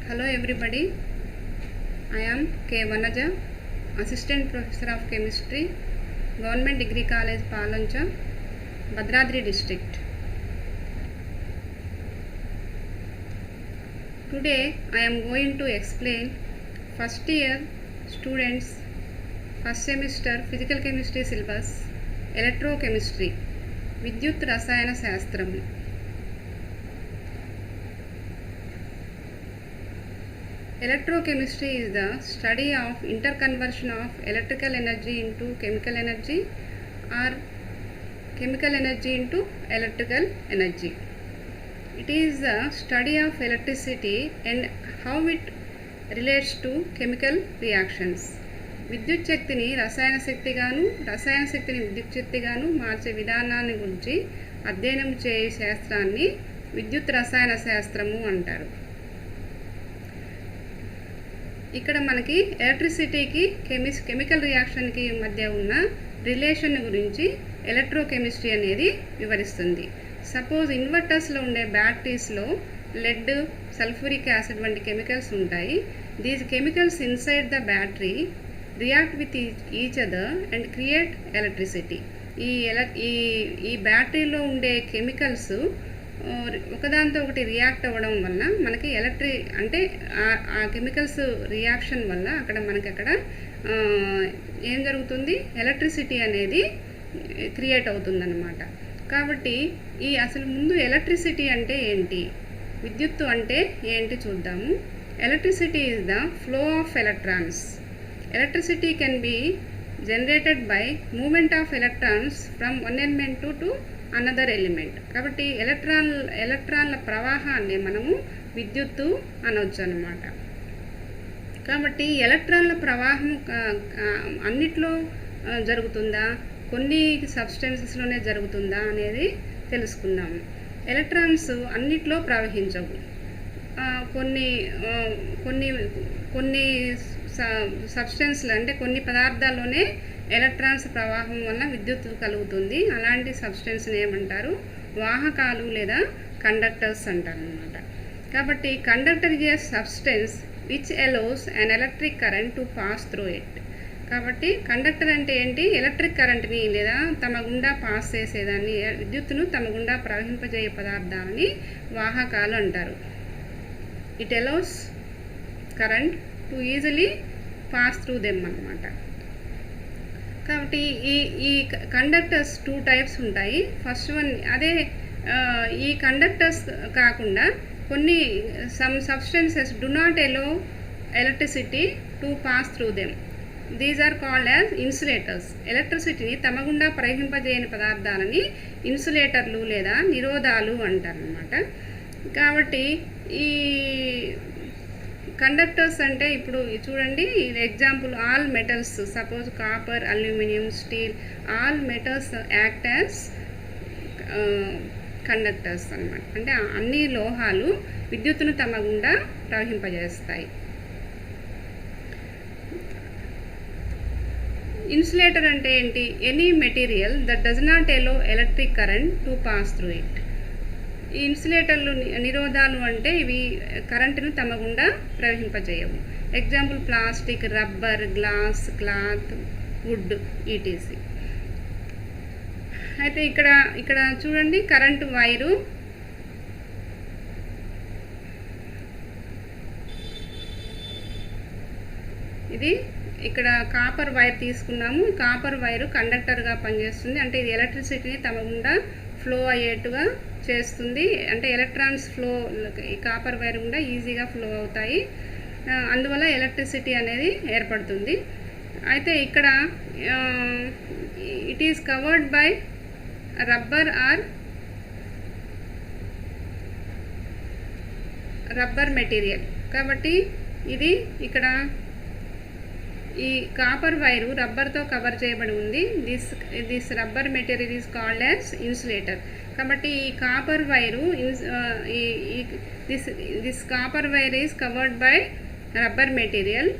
Hello everybody, I am K. Vanaja, Assistant Professor of Chemistry, Government Degree College, Palancha, Bhadradri District. Today I am going to explain first year students first semester Physical Chemistry syllabus, Electrochemistry, Vidyut Rasayana Shastram. Electrochemistry is the study of interconversion of electrical energy into chemical energy or chemical energy into electrical energy. It is the study of electricity and how it relates to chemical reactions. విద్యుత్ శక్తిని రసాయన శక్తిగాను రసాయన శక్తిని విద్యుత్ శక్తిగాను మార్చే విధానాన్ని గురించి అధ్యయనం చేయే శాస్త్రాన్ని విద్యుత్ రసాయన శాస్త్రము అంటారు. ఇక్కడ మనకి ఎలక్ట్రిసిటీకి కెమికల్ రియాక్షన్కి మధ్య ఉన్న రిలేషన్ గురించి ఎలక్ట్రోకెమిస్ట్రీ అనేది వివరిస్తుంది. సపోజ్ ఇన్వర్టర్స్లో ఉండే బ్యాటరీస్లో లెడ్, సల్ఫ్యూరిక్ యాసిడ్ వంటి కెమికల్స్ ఉంటాయి. These chemicals inside the battery react with each other and create electricity. ఈ బ్యాటరీలో ఉండే కెమికల్స్ ఒకదాంతో ఒకటి రియాక్ట్ అవ్వడం వల్ల మనకి అంటే ఆ కెమికల్స్ రియాక్షన్ వల్ల మనకి ఏం జరుగుతుంది, ఎలక్ట్రిసిటీ అనేది క్రియేట్ అవుతుందన్నమాట. కాబట్టి అసలు ముందు ఎలక్ట్రిసిటీ అంటే ఏంటి, విద్యుత్తు అంటే ఏంటి చూద్దాము. Electricity is the flow of electrons. Electricity can be generated by moment of electrons from one element to another element. కాబట్టి ఎలక్ట్రాన్ల ప్రవాహాన్ని మనము విద్యుత్తు అనవచ్చు అన్నమాట. కాబట్టి ఎలక్ట్రాన్ల ప్రవాహం అన్నిట్లో జరుగుతుందా, కొన్ని సబ్స్టెన్సెస్లోనే జరుగుతుందా అనేది తెలుసుకుందాము. ఎలక్ట్రాన్స్ అన్నిట్లో ప్రవహించవు. కొన్ని కొన్ని కొన్ని సబ్స్టెన్స్లు అంటే కొన్ని పదార్థాల్లోనే ఎలక్ట్రాన్స్ ప్రవాహం వల్ల విద్యుత్తు కలుగుతుంది. అలాంటి సబ్స్టెన్స్ని ఏమంటారు, వాహకాలు లేదా కండక్టర్స్ అంటారు అన్నమాట. కాబట్టి conductor is a substance which allows an electric current to pass through it. కాబట్టి కండక్టర్ అంటే ఏంటి, ఎలక్ట్రిక్ కరెంట్ని లేదా తమ గుండా పాస్ చేసేదాన్ని, విద్యుత్తును తమ గుండా ప్రవహింపజేయే పదార్థాలని వాహకాలు అంటారు. It allows current to easily pass through them అన్నమాట. కాబట్టి ఈ కండక్టర్స్ 2 టైప్స్ ఉంటాయి. ఫస్ట్ వన్ అదే ఈ కండక్టర్స్ కాకుండా కొన్ని some substances do not allow electricity to pass through them. These are called as insulators. ఎలక్ట్రిసిటీని తమ గుండా ప్రవహింపజేయని పదార్థాలని ఇన్సులేటర్లు లేదా నిరోధాలు అంటారు అన్నమాట. కాబట్టి ఈ కండక్టర్స్ అంటే ఇప్పుడు చూడండి, example all metals, suppose copper, aluminium, steel, all metals act as conductors అన్నమాట. అంటే అన్ని లోహాలు విద్యుత్తును తమ గుండా ప్రవహింపజేస్తాయి. ఇన్సులేటర్ అంటే ఏంటి, any material that does not allow electric current to pass through it. ఈ ఇన్సులేటర్లు నిరోధాలు అంటే ఇవి కరెంటును తమ గుండా ప్రవహింపజేయవు. Example plastic, rubber, glass, cloth, wood, etc. అయితే ఇక్కడ చూడండి, కరెంటు వైరు ఇది ఇక్కడ కాపర్ వైర్ తీసుకున్నాము. కాపర్ వైరు కండక్టర్గా పనిచేస్తుంది. అంటే ఇది ఎలక్ట్రిసిటీని తమ గుండా ఫ్లో అయ్యేట్టుగా చేస్తుంది. అంటే ఎలక్ట్రాన్స్ ఫ్లో ఈ కాపర్ వైర్ గుండా ఈజీగా ఫ్లో అవుతాయి. అందువల్ల ఎలక్ట్రిసిటీ అనేది ఏర్పడుతుంది. అయితే ఇక్కడ it is covered by rubber or rubber material. కాబట్టి ఇది ఇక్కడ ఈ కాపర్ వైరు రబ్బర్తో కవర్ చేయబడి ఉంది. This rubber material is called as insulator. కాబట్టి ఈ copper wire this copper wire is covered by rubber material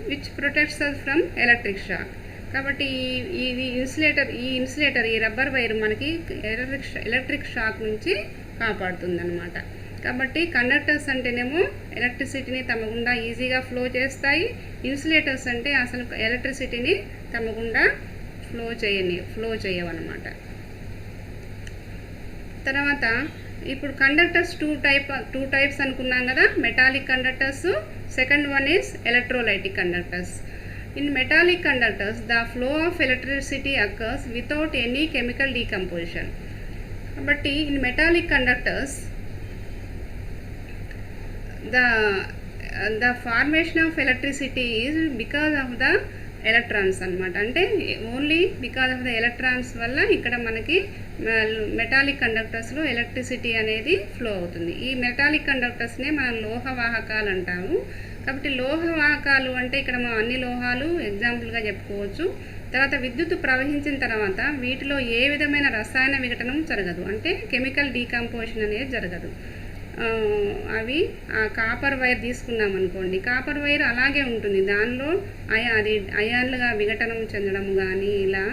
which protects us from electric shock. కాబట్టి ఈ ఇన్సులేటర్ ఈ రబ్బర్ వైర్ మనకి ఎలక్ట్రిక్ షాక్ నుంచి కాపాడుతుంది అన్నమాట. కాబట్టి కండక్టర్స్ అంటేనేమో ఎలక్ట్రిసిటీని తమ గుండా ఈజీగా ఫ్లో చేస్తాయి. ఇన్సులేటర్స్ అంటే అసలు ఎలక్ట్రిసిటీని తమ గుండా ఫ్లో చేయవన్నమాట. తర్వాత ఇప్పుడు కండక్టర్స్ టూ టైప్స్ అనుకున్నాం కదా, metallic conductors, second one is electrolytic conductors. In metallic conductors the flow of electricity occurs without any chemical decomposition. కాబట్టి in metallic conductors the formation of electricity is because of the electrons అన్నమాట. అంటే only because of the electrons వల్ల ఇక్కడ మనకి metallic కండక్టర్స్లో electricity అనేది flow అవుతుంది. ఈ metallic కండక్టర్స్నే మనం లోహవాహకాలు అంటాము. కాబట్టి లోహవాహకాలు అంటే ఇక్కడ మనం అన్ని లోహాలు ఎగ్జాంపుల్గా చెప్పుకోవచ్చు. తర్వాత విద్యుత్ ప్రవహించిన తర్వాత వీటిలో ఏ విధమైన రసాయన విఘటనం జరగదు, అంటే కెమికల్ డీకంపోజిషన్ అనేది జరగదు. అవి కాపర్ వైర్ తీసుకున్నాం అనుకోండి, కాపర్ వైర్ అలాగే ఉంటుంది, దానిలో అది అయాన్లుగా విఘటనం చెందడం కానీ ఇలా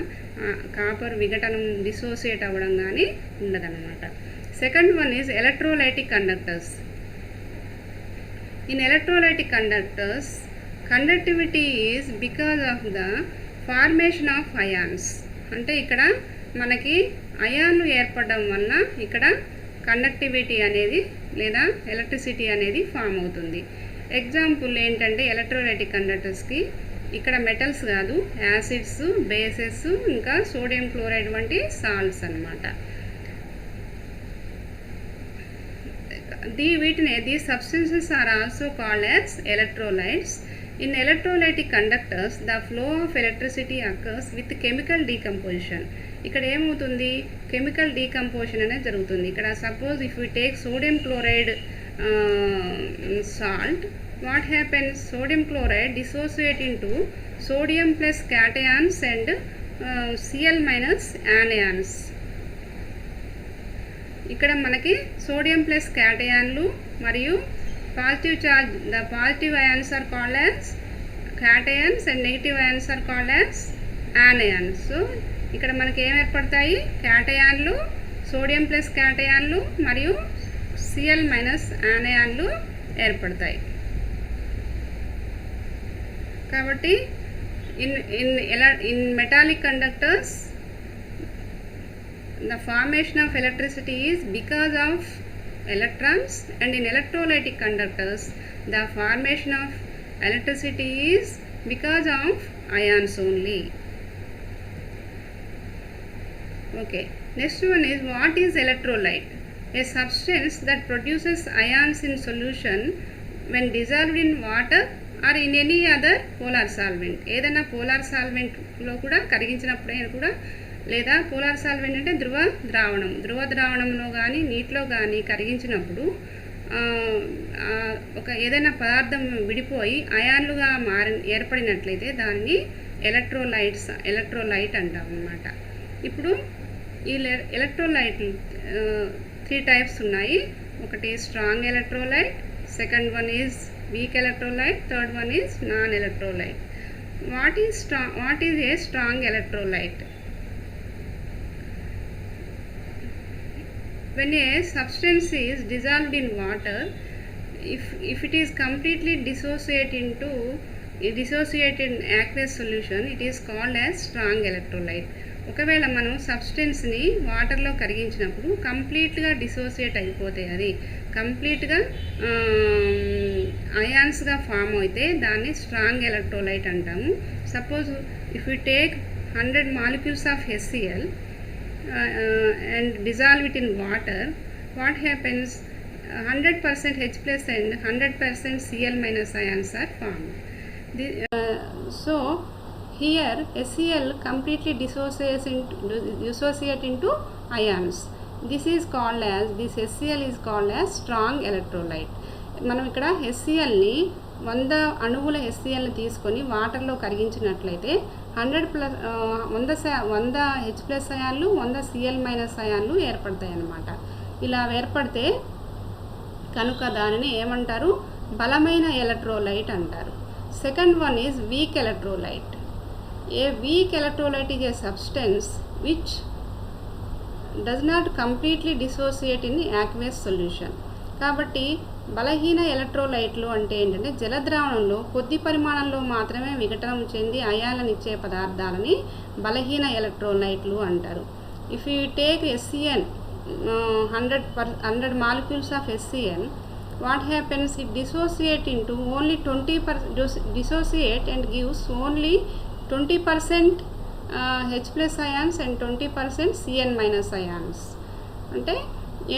కాపర్ విఘటనం డిసోసియేట్ అవ్వడం కానీ ఉండదన్నమాట. Second one is electrolytic conductors. In electrolytic conductors conductivity is because of the formation of ions. అంటే ఇక్కడ మనకి అయాన్లు ఏర్పడడం వల్ల ఇక్కడ కండక్టివిటీ అనేది లేదా ఎలక్ట్రిసిటీ అనేది ఫామ్ అవుతుంది. ఎగ్జాంపుల్ ఏంటంటే ఎలక్ట్రోలైటిక్ కండక్టర్స్కి ఇక్కడ మెటల్స్ కాదు, యాసిడ్స్, బేసెస్, ఇంకా సోడియం క్లోరైడ్ వంటి సాల్ట్స్ అన్నమాట. These substances are also called as electrolytes. In electrolytic conductors, the flow of electricity occurs with chemical decomposition. ఇక్కడ ఏమవుతుంది, కెమికల్ డీకంపోజిషన్ అనేది జరుగుతుంది. ఇక్కడ suppose if you take sodium chloride salt, what happens, sodium chloride dissociate into sodium plus cations and Cl minus anions. ఇక్కడ మనకి sodium plus క్యాటయాన్లు మరియు positive charge, the positive ions are called as cations and negative ions are called as anions. So ఇక్కడ మనకి ఏం ఏర్పడతాయి, క్యాటయాన్లు, sodium plus క్యాటయాన్లు మరియు Cl మైనస్ యానయాన్లు ఏర్పడతాయి. కాబట్టి in metallic conductors the formation of electricity is because of electrons, and in electrolytic conductors the formation of electricity is because of ions only. Okay, next one is, what is electrolyte? A substance that produces ions in solution when dissolved in water or in any other polar solvent. ఏదైనా polar సాల్వెంట్లో కూడా కరిగించినప్పుడైనా కూడా, లేదా polar solvent అంటే ధ్రువ ద్రావణంలో కానీ నీటిలో కానీ కరిగించినప్పుడు ఏదైనా పదార్థం విడిపోయి అయాన్లుగా ఏర్పడినట్లయితే దాన్ని ఎలక్ట్రోలైట్ అంటాం అన్నమాట. ఇప్పుడు ఈ ఎలక్ట్రోలైట్ 3 టైప్స్ ఉన్నాయి. ఒకటి strong electrolyte, second one is week electrolyte, third one is non electrolyte. What is a strong electrolyte? When a substance is dissolved in water, if it is completely dissociated in aqueous solution, it is called as strong electrolyte. ఒకవేళ మనం సబ్స్టెన్స్ని వాటర్లో కరిగించినప్పుడు కంప్లీట్గా dissociate అయిపోతే, అది కంప్లీట్గా అయాన్స్గా form అయితే దాన్ని strong electrolyte అంటాము. Suppose if you take 100 molecules of HCl and dissolve it in water, what happens, 100% H plus and 100% Cl minus ions are formed. So here HCl completely dissociates into ions. This HCl is called as strong electrolyte. మనం ఇక్కడ HClని 100 అణువుల HClని తీసుకొని వాటర్లో కరిగించినట్లయితే 100 H plus అయాన్లు, 100 Cl minus అయాన్లు ఏర్పడతాయి అన్నమాట. ఇలా ఏర్పడితే కనుక దానిని ఏమంటారు, బలమైన ఎలక్ట్రోలైట్ అంటారు. Second one is week electrolyte. A week electrolyte is a substance which does not completely dissociate in aqueous solution. కాబట్టి బలహీన ఎలక్ట్రోలైట్లు అంటే ఏంటంటే జలద్రావణంలో కొద్ది పరిమాణంలో మాత్రమే విఘటనం చెంది అయాన్లను ఇచ్చే పదార్థాలని బలహీన ఎలక్ట్రోలైట్లు అంటారు. If you take SCN 100 molecules of SCN, what happens? It dissociate into only 20% dissociate and gives only 20% H plus ions and 20% Cn minus ions. అంటే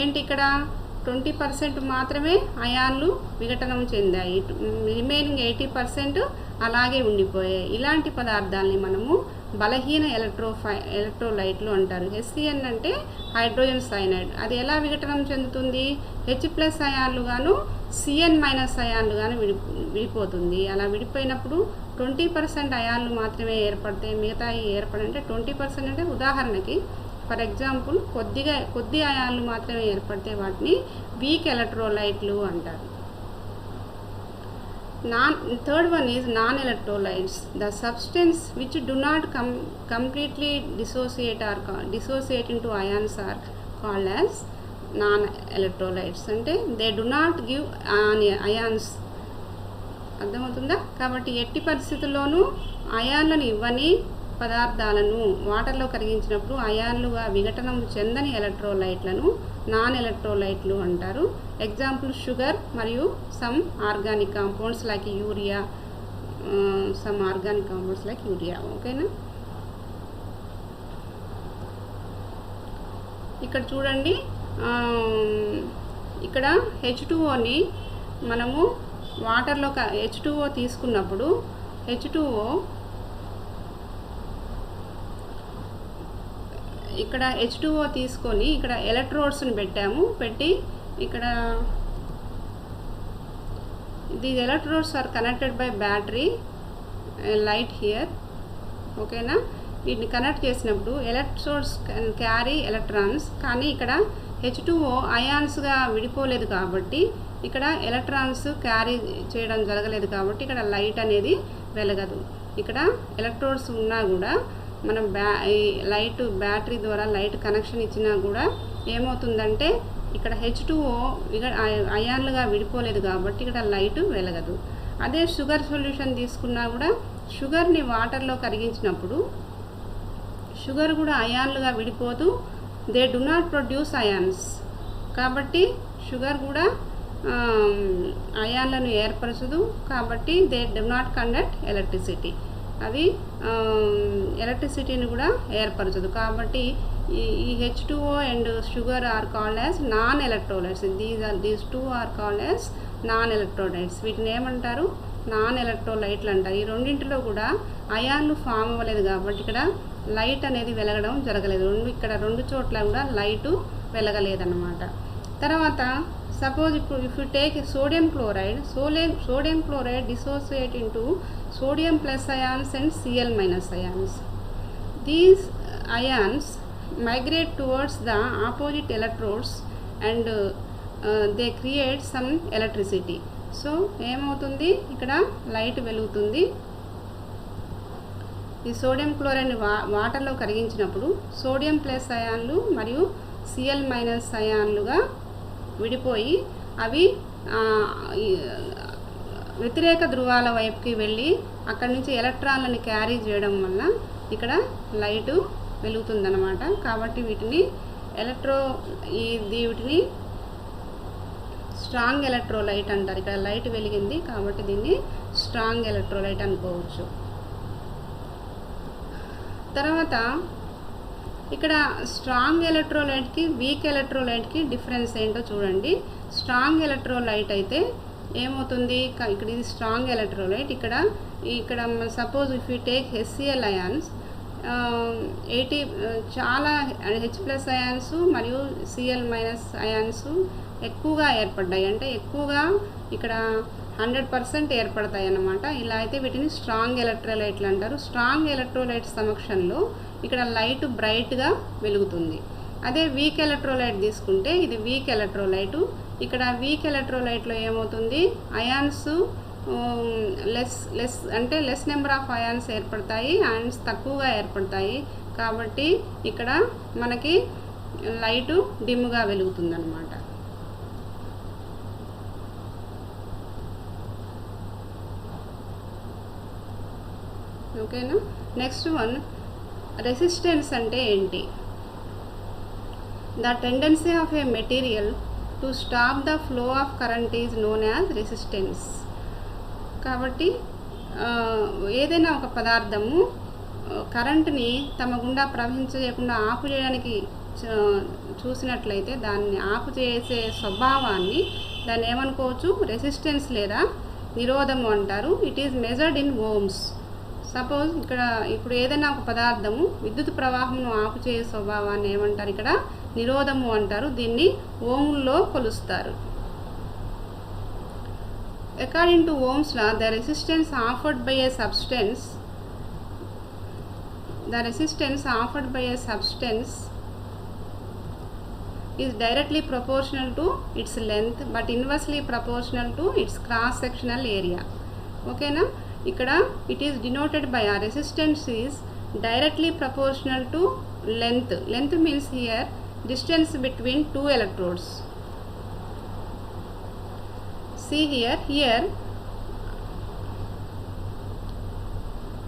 ఏంటి ఇక్కడ 20% మాత్రమే అయాన్లు విఘటనం చెందాయి, రిమైనింగ్ 80% అలాగే ఉండిపోయాయి. ఇలాంటి పదార్థాలని మనము బలహీన ఎలక్ట్రోలైట్లు అంటారు. SCN అంటే హైడ్రోజన్ సైనైడ్. అది ఎలా విఘటనం చెందుతుంది? H+ అయాన్లు గాను Cn మైనస్ అయాన్లు గాను విడిపోతుంది. అలా విడిపోయినప్పుడు 20% అయాన్లు మాత్రమే ఏర్పడతాయి, మిగతాయి ఏర్పడంటే 20% అంటే ఉదాహరణకి ఫర్ ఎగ్జాంపుల్ కొద్ది అయాన్లు మాత్రమే ఏర్పడితే వాటిని వీక్ ఎలక్ట్రోలైట్లు అంటారు. Third one is non-electrolytes. The substance which do not completely dissociate into ions are called as non-electrolytes. అంటే they do not give ions. అర్థమవుతుందా? కాబట్టి ఎట్టి పరిస్థితుల్లోనూ అయాన్లను ఇవ్వని పదార్థాలను వాటర్లో కరిగించినప్పుడు అయాన్లుగా విఘటనం చెందని ఎలక్ట్రోలైట్లను నాన్ ఎలక్ట్రోలైట్లు అంటారు. ఎగ్జాంపుల్ షుగర్ మరియు some organic compounds like urea, ఓకేనా? ఇక్కడ చూడండి, ఇక్కడ H2Oని మనము వాటర్లో H2O తీసుకున్నప్పుడు H2O ఇక్కడ H2O తీసుకొని ఇక్కడ ఎలక్ట్రోడ్స్ని పెట్టి ఇక్కడ these electrodes are connected by battery light here, ఓకేనా? వీటిని కనెక్ట్ చేసినప్పుడు ఎలక్ట్రోడ్స్ క్యారీ ఎలక్ట్రాన్స్, కానీ ఇక్కడ H2O అయాన్స్గా విడిపోలేదు కాబట్టి ఇక్కడ ఎలక్ట్రాన్స్ క్యారీ చేయడం జరగలేదు కాబట్టి ఇక్కడ లైట్ అనేది వెలగదు. ఇక్కడ ఎలక్ట్రోడ్స్ ఉన్నా కూడా మనం బ్యాటరీ ద్వారా లైట్ కనెక్షన్ ఇచ్చినా కూడా ఏమవుతుందంటే ఇక్కడ H2O అయాన్లుగా విడిపోలేదు కాబట్టి ఇక్కడ లైట్ వెలగదు. అదే షుగర్ సొల్యూషన్ తీసుకున్నా కూడా షుగర్ని వాటర్లో కరిగించినప్పుడు షుగర్ కూడా అయాన్లుగా విడిపోదు, they do not produce ions. కాబట్టి షుగర్ కూడా అయాన్లను ఏర్పరచదు, కాబట్టి they do not conduct electricity. అది ఎలక్ట్రిసిటీని కూడా ఏర్పరచదు. కాబట్టి ఈ H2O and sugar are called as non electrolytes. These two are called as non electrolytes. వీటిని ఏమంటారు? నాన్ ఎలక్ట్రోలైట్లు అంటారు. ఈ రెండింటిలో కూడా అయాన్లు ఫామ్ అవ్వలేదు కాబట్టి ఇక్కడ లైట్ అనేది వెలగడం జరగలేదు. ఇక్కడ రెండు చోట్ల కూడా లైటు వెలగలేదన్నమాట. తర్వాత సపోజ్ ఇప్పుడు if you take sodium chloride dissociate into sodium plus ions and Cl minus ions. These ions migrate towards the opposite electrodes and they create some electricity. So ఏమవుతుంది? ఇక్కడ లైట్ వెలుగుతుంది. ఈ సోడియం క్లోరైడ్ వాటర్లో కరిగించినప్పుడు sodium plus అయాన్లు మరియు Cl minus అయాన్లుగా విడిపోయి అవి వ్యతిరేక ధృవాల వైపుకి వెళ్ళి అక్కడి నుంచి ఎలక్ట్రాన్లను క్యారీ చేయడం వల్ల ఇక్కడ లైటు వెలుగుతుందన్నమాట. కాబట్టి వీటిని వీటిని స్ట్రాంగ్ ఎలక్ట్రోలైట్ అంటారు. ఇక్కడ లైట్ వెలిగింది కాబట్టి దీన్ని స్ట్రాంగ్ ఎలక్ట్రోలైట్ అనుకోవచ్చు. తర్వాత ఇక్కడ స్ట్రాంగ్ ఎలక్ట్రోలైట్కి వీక్ ఎలక్ట్రోలైట్కి డిఫరెన్స్ ఏంటో చూడండి. స్ట్రాంగ్ ఎలక్ట్రోలైట్ అయితే ఏమవుతుంది? ఇక్కడ ఇది స్ట్రాంగ్ ఎలక్ట్రోలైట్. ఇక్కడ suppose if you take HCl ions, 80 చాలా H+ అయాన్స్ మరియు Cl మైనస్ అయాన్స్ ఎక్కువగా ఏర్పడ్డాయి. అంటే ఎక్కువగా ఇక్కడ 100% ఏర్పడతాయి అన్నమాట. ఇలా అయితే వీటిని స్ట్రాంగ్ ఎలక్ట్రోలైట్లు అంటారు. స్ట్రాంగ్ ఎలక్ట్రోలైట్ సమక్షంలో ఇక్కడ లైట్ బ్రైట్గా వెలుగుతుంది. అదే వీక్ ఎలక్ట్రోలైట్ తీసుకుంటే ఇది వీక్ ఎలక్ట్రోలైటు. ఇక్కడ వీక్ ఎలక్ట్రోలైట్లో ఏమవుతుంది? Ions less number of ions ఏర్పడతాయి, అయాన్స్ తక్కువగా ఏర్పడతాయి. కాబట్టి ఇక్కడ మనకి లైటు డిమ్గా వెలుగుతుంది అన్నమాట. ఓకేనా. నెక్స్ట్ వన్, రెసిస్టెన్స్ అంటే ఏంటి? The tendency of A material to stop the flow of current is known as resistance. కాబట్టి ఏదైనా ఒక పదార్థము కరెంటుని తమ గుండా ప్రవహించకుండా ఆపు చేయడానికి చూసినట్లయితే దాన్ని ఆపు చేసే స్వభావాన్ని దాన్ని ఏమనుకోవచ్చు? రెసిస్టెన్స్ లేదా నిరోధము అంటారు. It is measured in ohms. Suppose ఇప్పుడు ఏదైనా ఒక పదార్థము విద్యుత్ ప్రవాహంను ఆపు చేసే స్వభావాన్ని ఏమంటారు? ఇక్కడ నిరోధము అంటారు. దీన్ని ఓముల్లో కొలుస్తారు. According to Ohm's law, the resistance offered by a substance is directly proportional to its length but inversely proportional to its cross sectional area. ఓకేనా. ఇక్కడ it is denoted by a resistance is directly proportional to length. Length means here distance between two electrodes. See here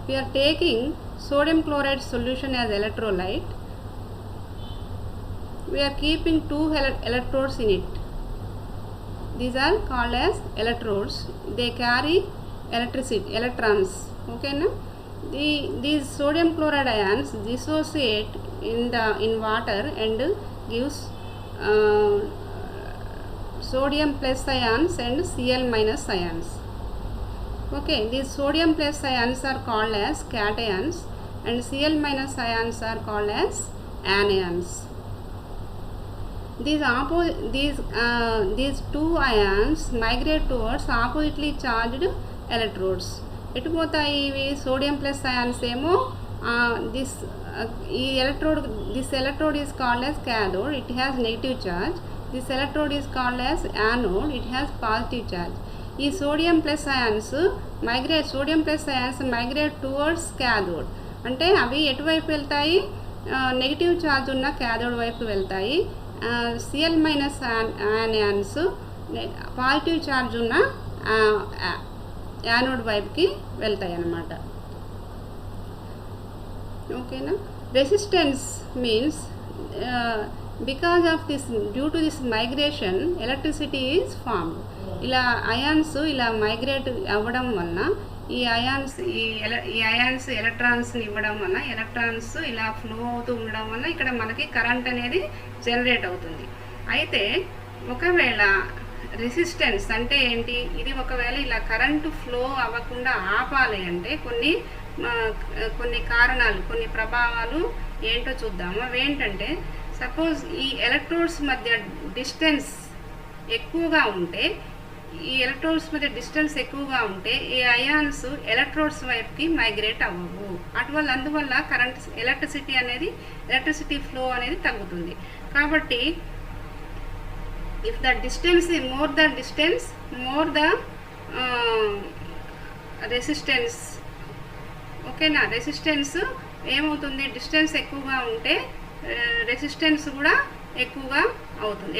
we are taking sodium chloride solution as electrolyte. We are keeping two electrodes in it. These are called as electrodes. They carry electrons. Okay na? These sodium chloride ions dissociate in water and gives sodium plus ions and Cl minus ions. Okay, these sodium plus ions are called as cations and Cl minus ions are called as anions. These two ions migrate towards oppositely charged electrodes. ఎటు పోతాయి ఇవి? Sodium plus ions ఏమో this electrode is called as cathode. It has negative charge. This electrode is called as anode. It has positive charge. ఈ sodium plus ions migrate towards cathode. అంటే అవి ఎటువైపు వెళ్తాయి? Negative charge ఉన్న cathode వైపు వెళ్తాయి. Cl minus anions positive charge ఉన్న anode వైపుకి వెళ్తాయి అన్నమాట. ఓకేనా. Resistance means because of this, due to this migration, electricity is formed. ఇలా అయాన్స్ ఇలా మైగ్రేట్ అవ్వడం వలన ఈ అయాన్స్ ఎలక్ట్రాన్స్ని ఇవ్వడం వలన ఎలక్ట్రాన్స్ ఇలా ఫ్లో అవుతూ ఉండడం వలన ఇక్కడ మనకి కరెంట్ అనేది జనరేట్ అవుతుంది. అయితే ఒకవేళ రెసిస్టెన్స్ అంటే ఏంటి? ఇది ఒకవేళ ఇలా కరెంటు ఫ్లో అవ్వకుండా ఆపాలి అంటే కొన్ని కారణాలు, కొన్ని ప్రభావాలు ఏంటో చూద్దాము. అవేంటంటే, సపోజ్ ఈ ఎలక్ట్రోడ్స్ మధ్య డిస్టెన్స్ ఎక్కువగా ఉంటే ఈ అయాన్స్ ఎలక్ట్రోడ్స్ వైపుకి మైగ్రేట్ అవ్వవు. అందువల్ల ఎలక్ట్రిసిటీ ఫ్లో అనేది తగ్గుతుంది. కాబట్టి if the distance is more the resistance. ఓకేనా. రెసిస్టెన్స్ ఏమవుతుంది? డిస్టెన్స్ ఎక్కువగా ఉంటే రెసిస్టెన్స్ కూడా ఎక్కువ అవుతుంది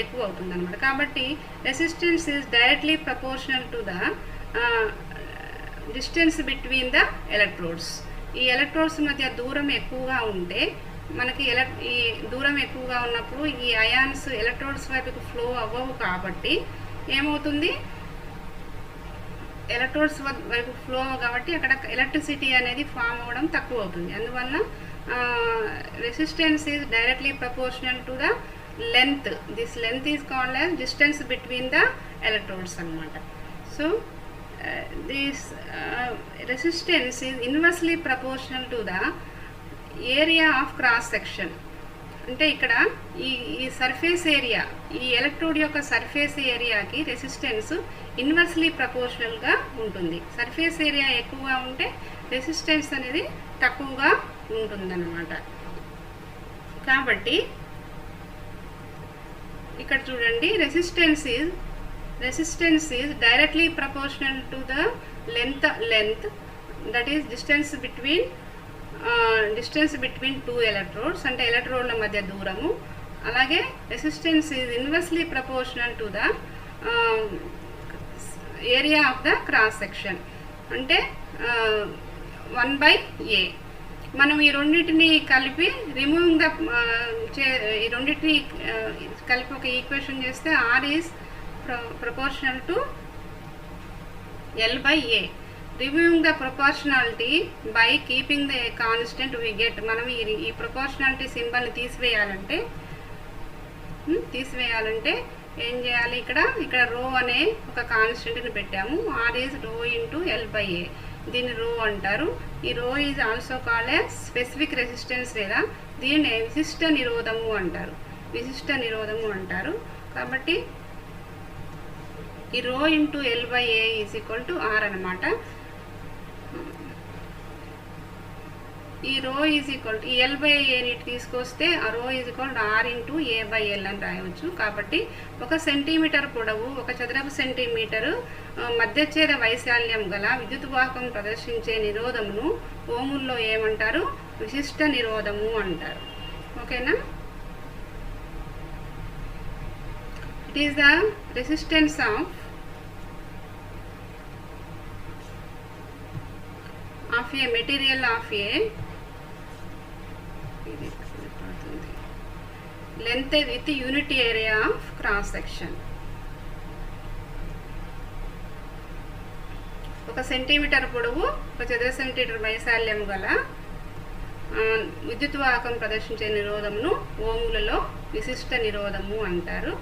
అన్నమాట. కాబట్టి resistance is directly proportional to the distance between the electrodes. ఈ ఎలక్ట్రోడ్స్ మధ్య దూరం ఎక్కువగా ఉంటే మనకి ఈ దూరం ఎక్కువగా ఉన్నప్పుడు ఈ అయాన్స్ ఎలక్ట్రోడ్స్ వైపుకి ఫ్లో అవ్వవు. కాబట్టి ఏమవుతుంది? ఎలక్ట్రోడ్స్ వైపు ఫ్లో కాబట్టి అక్కడ ఎలక్ట్రిసిటీ అనేది ఫామ్ అవ్వడం తక్కువ అవుతుంది. అందువల్ల resistance is directly proportional to the length. This length is called as distance between the electrodes అన్నమాట. So this resistance is inversely proportional to the area of cross section. అంటే ఇక్కడ ఈ సర్ఫేస్ ఏరియా, ఈ electrode యొక్క surface ఏరియాకి resistance inversely ప్రపోర్షనల్గా ఉంటుంది. Surface area ఎక్కువగా ఉంటే రెసిస్టెన్స్ అనేది తక్కువగా ఉంటుందన్నమాట. కాబట్టి ఇక్కడ చూడండి, resistance is directly proportional to the length that is distance between two electrodes, అంటే ఎలక్ట్రోడ్ల మధ్య దూరము. అలాగే resistance is inversely proportional to the area of the cross section. అంటే 1/A. మనం ఈ రెండింటిని కలిపి రిమూవింగ్ ద ఈ రెండింటిని కలిపి ఒక ఈక్వేషన్ చేస్తే R is proportional to L/A. Removing the proportionality by keeping the constant we get. మనం ఈ ప్రపోర్షనాలిటీ సింబల్ని తీసివేయాలంటే ఏం చేయాలి? ఇక్కడ రో అనే ఒక కాన్స్టెంట్ని పెట్టాము. R is rho into L/A. దీన్ని రో అంటారు. ఈ రో is also called as specific resistance లేదా దీన్ని విశిష్ట నిరోధము అంటారు. కాబట్టి ఈ rho into L/A is equal to R అనమాట. ఈ రో ఈజ్ ఈక్వల్ టు ఈ L/A తీసుకొస్తే ఆ రో is equal to R into A/L అని రాయవచ్చు. కాబట్టి 1 సెంటీమీటర్ పొడవు 1 చదరపు సెంటీమీటరు మధ్యఛేద వైశాల్యం గల విద్యుత్ వాహకం ప్రదర్శించే నిరోధమును ఓముల్లో ఏమంటారు? విశిష్ట నిరోధము అంటారు. ఓకేనా? It is the resistance of a material of a length with unit area of cross section. 1 centimetre పొడవు 1 చదరపు సెంటీమీటర్ వైశాల్యం గల విద్యుత్ వాహకం ప్రదర్శించే నిరోధమును ఓములలో విశిష్ట నిరోధము అంటారు.